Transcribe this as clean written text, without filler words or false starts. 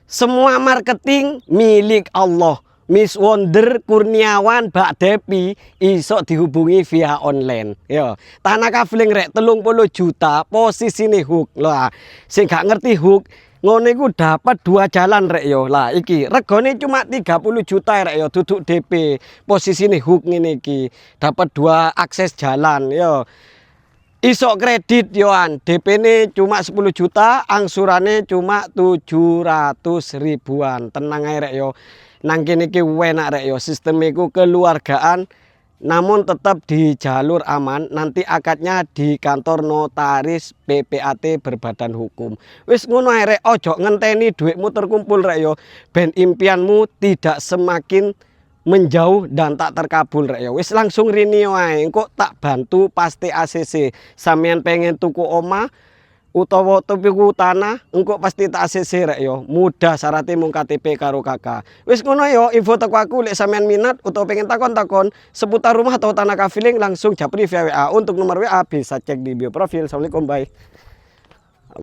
Semua marketing milik Allah. Miss Wonder Kurniawan Mbak Depi iso dihubungi via online. Yo, tanah kafling rek 30 juta posisine hook. Lah, sing gak ngerti hook ngono iku dapat 2 jalan rek yo. Lah iki regane cuma 30 juta rek yo, duduk DP. Posisine hook ngene iki. Dapat 2 akses jalan yo. Iso kredit yoan, DP ini cuma 10 juta, angsurannya cuma 700 ribuan. Tenang aja rek yo. Nang kene iki enak rek yo, sistem iku keluargaan namun tetap di jalur aman. Nanti akadnya di kantor notaris PPAT berbadan hukum. Wis ngono ae rek, ojo ngenteni duitmu terkumpul rek yo. Ben impianmu tidak semakin menjauh dan tak terkabul rek yo. Wis langsung rini wae, engko tak bantu pasti ACC. Sampeyan pengen tuku omah utawa tuku tanah, engko pasti tak ACC rek yo. Mudah syaratnya mung KTP karo kakak. Wis ngono yo, info teko aku lek sampean minat utawa pengen takon-takon seputar rumah atau tanah kafiling langsung japri via WA. Untuk nomor WA bisa cek di bio profil. Assalamualaikum, bye.